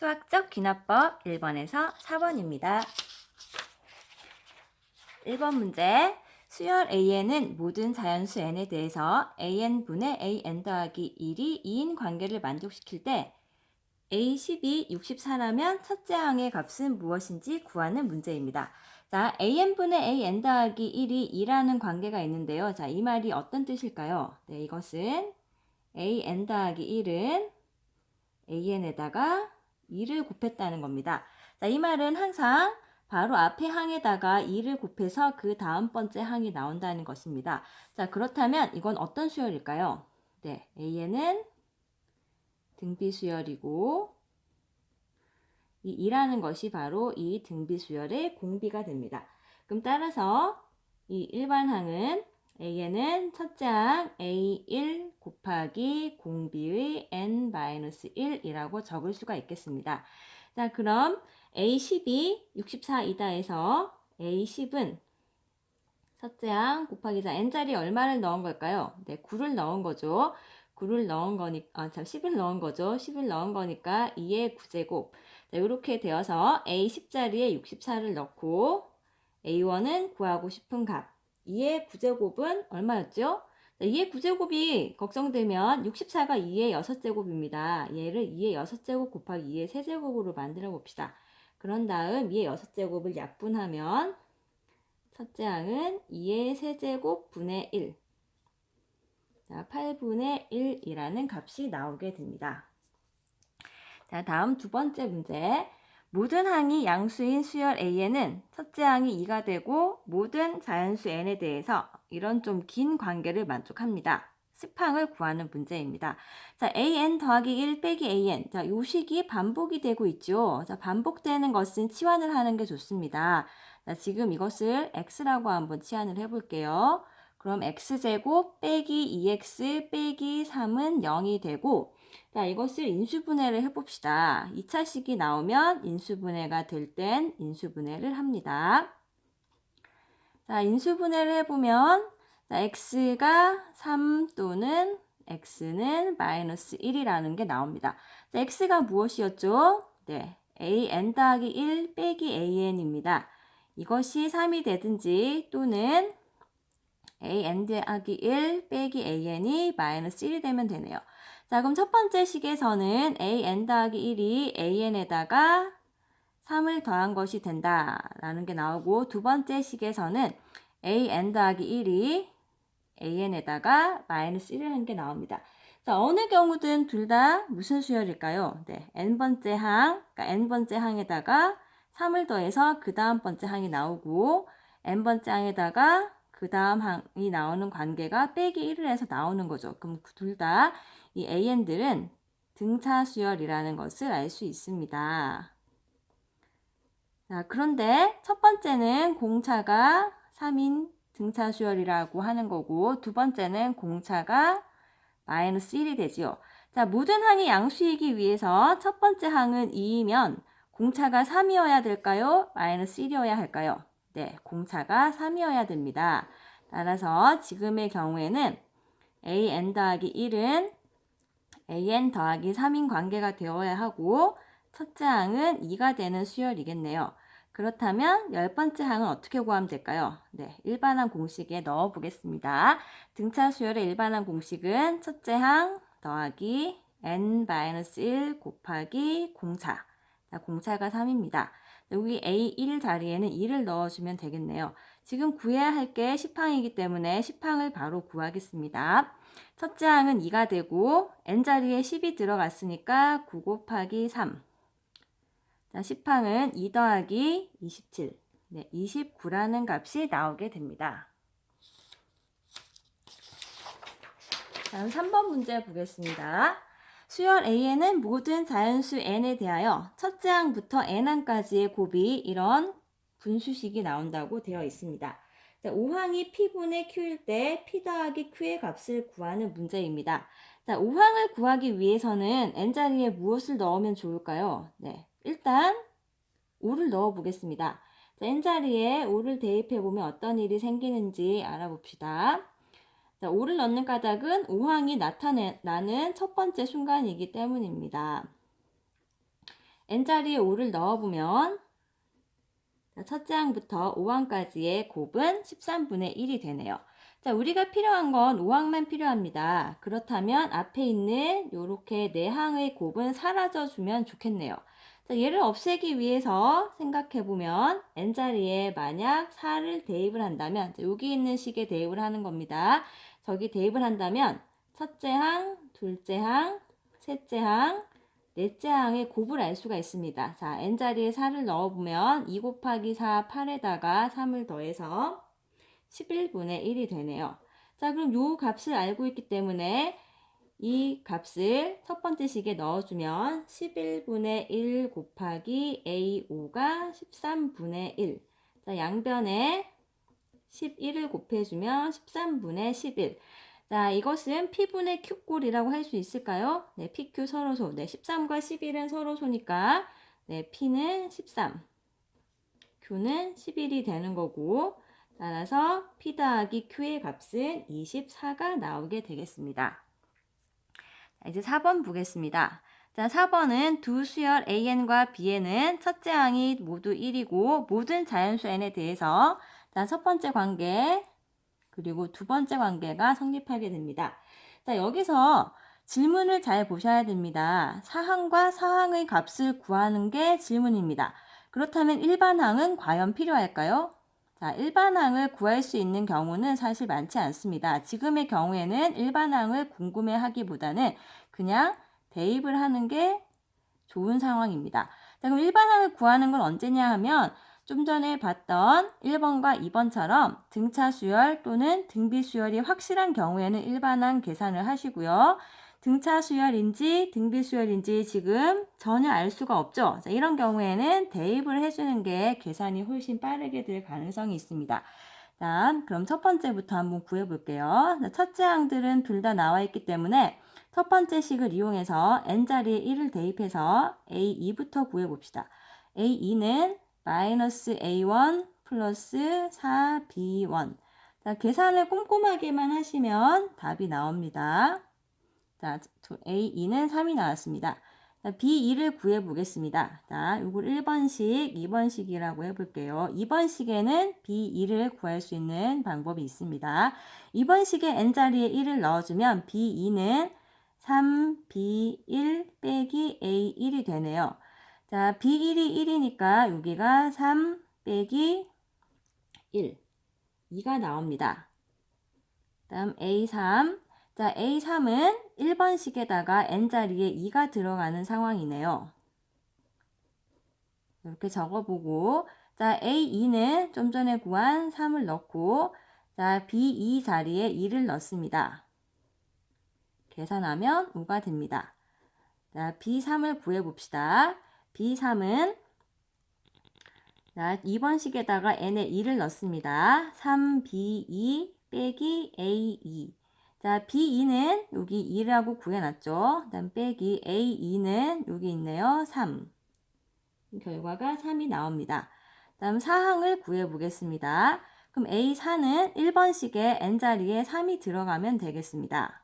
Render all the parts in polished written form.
수학적 귀납법 1번에서 4번입니다. 1번 문제. 수열 An은 모든 자연수 n에 대해서 an분의 an 더하기 1이 2인 관계를 만족시킬 때 A10이 64라면 첫째 항의 값은 무엇인지 구하는 문제입니다. 자, an분의 an 더하기 1이 2라는 관계가 있는데요. 자, 이 말이 어떤 뜻일까요? 네, 이것은 an 더하기 1은 an에다가 2를 곱했다는 겁니다. 자, 이 말은 항상 바로 앞에 항에다가 2를 곱해서 그 다음 번째 항이 나온다는 것입니다. 자, 그렇다면 이건 어떤 수열일까요? 네, an은 등비 수열이고 이 2라는 것이 바로 이 등비 수열의 공비가 됩니다. 그럼 따라서 이 일반항은 an은 첫째 항 a1 곱하기 공비의 n-1이라고 적을 수가 있겠습니다. 자, 그럼 a10이 64이다 해서 a10은 첫째 항 곱하기 자 n자리에 얼마를 넣은 걸까요? 네, 9를 넣은 거죠. 9를 넣은 거니까 10을 넣은 거죠. 10을 넣은 거니까 2의 9제곱. 자, 이렇게 되어서 a10자리에 64를 넣고 a1은 구하고 싶은 값. 2의 9제곱은 얼마였죠? 자, 2의 9제곱이 걱정되면 64가 2의 6제곱입니다. 얘를 2의 6제곱 곱하기 2의 세제곱으로 만들어 봅시다. 그런 다음 2의 6제곱을 약분하면 첫째 항은 2의 세제곱 분의 1. 자, 8분의 1이라는 값이 나오게 됩니다. 자, 다음 두 번째 문제. 모든 항이 양수인 수열 A에는 첫째 항이 2가 되고 모든 자연수 N에 대해서 이런 좀 긴 관계를 만족합니다. 습항을 구하는 문제입니다. 자, AN 더하기 1 빼기 AN. 자, 요 식이 반복이 되고 있죠. 자, 반복되는 것은 치환을 하는 게 좋습니다. 자, 지금 이것을 x라고 한번 치환을 해볼게요. 그럼 x제곱 빼기 2x 빼기 3은 0이 되고 자, 이것을 인수분해를 해봅시다. 2차식이 나오면 인수분해가 될 땐 인수분해를 합니다. 자, 인수분해를 해보면 자, x가 3 또는 x는 마이너스 1이라는 게 나옵니다. 자, x가 무엇이었죠? 네, an 더하기 1 빼기 an입니다. 이것이 3이 되든지 또는 an 더하기 1 빼기 an이 마이너스 1이 되면 되네요. 자, 그럼 첫 번째 식에서는 an 더하기 1이 an에다가 3을 더한 것이 된다라는 게 나오고 두 번째 식에서는 an 더하기 1이 an에다가 마이너스 1을 한 게 나옵니다. 자, 어느 경우든 둘 다 무슨 수열일까요? 네, n번째 항, 그러니까 n번째 항에다가 3을 더해서 그 다음 번째 항이 나오고 n번째 항에다가 그 다음 항이 나오는 관계가 빼기 1을 해서 나오는 거죠. 그럼 둘 다 이 an들은 등차 수열이라는 것을 알 수 있습니다. 자, 그런데 첫 번째는 공차가 3인 등차 수열이라고 하는 거고 두 번째는 공차가 마이너스 1이 되지요. 자, 모든 항이 양수이기 위해서 첫 번째 항은 2이면 공차가 3이어야 될까요? 마이너스 1이어야 할까요? 네, 공차가 3이어야 됩니다. 따라서 지금의 경우에는 an 더하기 1은 an 더하기 3인 관계가 되어야 하고 첫째 항은 2가 되는 수열이겠네요. 그렇다면 열 번째 항은 어떻게 구하면 될까요? 네, 일반항 공식에 넣어 보겠습니다. 등차 수열의 일반항 공식은 첫째 항 더하기 n-1 곱하기 공차. 자, 공차가 3입니다. 여기 A1 자리에는 2를 넣어주면 되겠네요. 지금 구해야 할 게 10항이기 때문에 10항을 바로 구하겠습니다. 첫째 항은 2가 되고 n자리에 10이 들어갔으니까 9 곱하기 3. 자, 10항은 2 더하기 27. 네, 29라는 값이 나오게 됩니다. 다음 3번 문제 보겠습니다. 수열 A에는 모든 자연수 n에 대하여 첫째 항부터 n항까지의 곱이 이런 분수식이 나온다고 되어 있습니다. 자, 5항이 P분의 Q일 때 P 더하기 Q의 값을 구하는 문제입니다. 자, 5항을 구하기 위해서는 n자리에 무엇을 넣으면 좋을까요? 네, 일단 5를 넣어 보겠습니다. 자, n자리에 5를 대입해 보면 어떤 일이 생기는지 알아봅시다. 자, 5를 넣는 까닭은 5항이 나타나는 첫 번째 순간이기 때문입니다. n자리에 5를 넣어보면 첫째 항부터 5항까지의 곱은 13분의 1이 되네요. 자, 우리가 필요한 건 5항만 필요합니다. 그렇다면 앞에 있는 이렇게 4항의 곱은 사라져주면 좋겠네요. 자, 얘를 없애기 위해서 생각해보면 n자리에 만약 4를 대입을 한다면 여기 있는 식에 대입을 하는 겁니다. 저기 대입을 한다면 첫째 항, 둘째 항, 셋째 항, 넷째 항의 곱을 알 수가 있습니다. 자, n자리에 4를 넣어보면 2 곱하기 4, 8에다가 3을 더해서 11분의 1이 되네요. 자, 그럼 요 값을 알고 있기 때문에 이 값을 첫 번째 식에 넣어주면 11분의 1 곱하기 A5가 13분의 1. 자, 양변에 11을 곱해주면 13분의 11. 자, 이것은 P분의 Q꼴이라고 할 수 있을까요? 네, PQ 서로소. 네, 13과 11은 서로소니까, 네, P는 13, Q는 11이 되는 거고, 따라서 P 더하기 Q의 값은 24가 나오게 되겠습니다. 자, 이제 4번 보겠습니다. 자, 4번은 두 수열 AN과 BN은 첫째 항이 모두 1이고, 모든 자연수 N에 대해서, 자, 첫 번째 관계, 그리고 두 번째 관계가 성립하게 됩니다. 자, 여기서 질문을 잘 보셔야 됩니다. 사항과 사항의 값을 구하는 게 질문입니다. 그렇다면 일반항은 과연 필요할까요? 자, 일반항을 구할 수 있는 경우는 사실 많지 않습니다. 지금의 경우에는 일반항을 궁금해하기보다는 그냥 대입을 하는 게 좋은 상황입니다. 자, 그럼 일반항을 구하는 건 언제냐 하면 좀 전에 봤던 1번과 2번처럼 등차 수열 또는 등비 수열이 확실한 경우에는 일반항 계산을 하시고요. 등차 수열인지 등비 수열인지 지금 전혀 알 수가 없죠. 자, 이런 경우에는 대입을 해주는 게 계산이 훨씬 빠르게 될 가능성이 있습니다. 자, 그럼 첫 번째부터 한번 구해볼게요. 첫째 항들은 둘 다 나와 있기 때문에 첫 번째 식을 이용해서 n자리에 1을 대입해서 A2부터 구해봅시다. A2는 마이너스 A1 플러스 4B1. 자, 계산을 꼼꼼하게만 하시면 답이 나옵니다. 자, A2는 3이 나왔습니다. 자, B2를 구해보겠습니다. 자, 이걸 1번식, 2번식이라고 해볼게요. 2번식에는 B2를 구할 수 있는 방법이 있습니다. 2번식에 n자리에 1을 넣어주면 B2는 3B1 빼기 A1이 되네요. 자, B1이 1이니까 여기가 3 빼기 1, 2가 나옵니다. 다음 A3. 자, A3은 1번식에다가 n자리에 2가 들어가는 상황이네요. 이렇게 적어보고, 자, A2는 좀 전에 구한 3을 넣고, 자, B2 자리에 2를 넣습니다. 계산하면 5가 됩니다. 자, B3을 구해봅시다. B3은 자, 2번식에다가 n에 2를 넣습니다. 3B2 빼기 A2. 자, B2는 여기 2라고 구해놨죠. 다음 빼기 A2는 여기 있네요. 3. 결과가 3이 나옵니다. 다음 사항을 구해보겠습니다. 그럼 A4는 1번식에 n자리에 3이 들어가면 되겠습니다.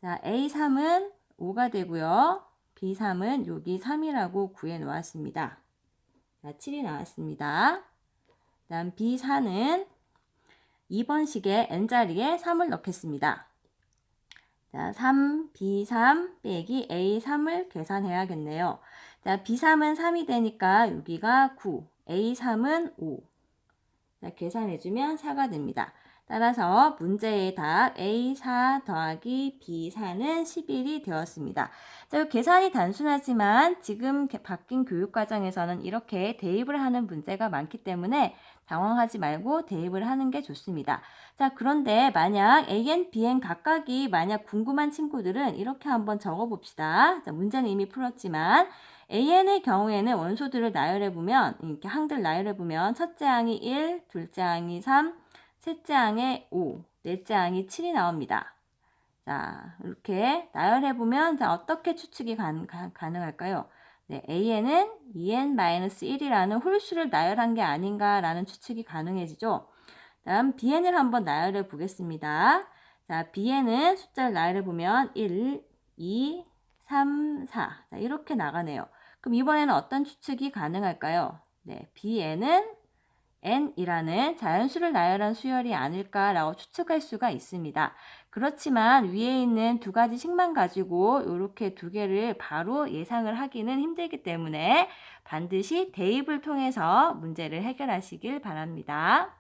자, A3은 5가 되고요. B3은 여기 3이라고 구해놓았습니다. 자, 7이 나왔습니다. 다음 B4는 2번식에 n자리에 3을 넣겠습니다. 자, 3, B3 빼기 A3을 계산해야겠네요. 자, B3은 3이 되니까 여기가 9, A3은 5. 자, 계산해주면 4가 됩니다. 따라서 문제의 답 A4 더하기 B4는 11이 되었습니다. 자, 계산이 단순하지만 지금 바뀐 교육과정에서는 이렇게 대입을 하는 문제가 많기 때문에 당황하지 말고 대입을 하는 게 좋습니다. 자, 그런데 만약 AN, BN 각각이 만약 궁금한 친구들은 이렇게 한번 적어봅시다. 자, 문제는 이미 풀었지만 AN의 경우에는 원소들을 나열해보면 이렇게 항들 나열해보면 첫째 항이 1, 둘째 항이 3, 셋째 항에 5, 넷째 항이 7이 나옵니다. 자, 이렇게 나열해보면 자, 어떻게 추측이 가능할까요? 네, AN은 2n-1이라는 홀수를 나열한 게 아닌가라는 추측이 가능해지죠. 다음 BN을 한번 나열해 보겠습니다. 자, BN은 숫자를 나열해 보면 1, 2, 3, 4. 자, 이렇게 나가네요. 그럼 이번에는 어떤 추측이 가능할까요? 네, B에는 n이라는 자연수를 나열한 수열이 아닐까라고 추측할 수가 있습니다. 그렇지만 위에 있는 두 가지 식만 가지고 이렇게 두 개를 바로 예상을 하기는 힘들기 때문에 반드시 대입을 통해서 문제를 해결하시길 바랍니다.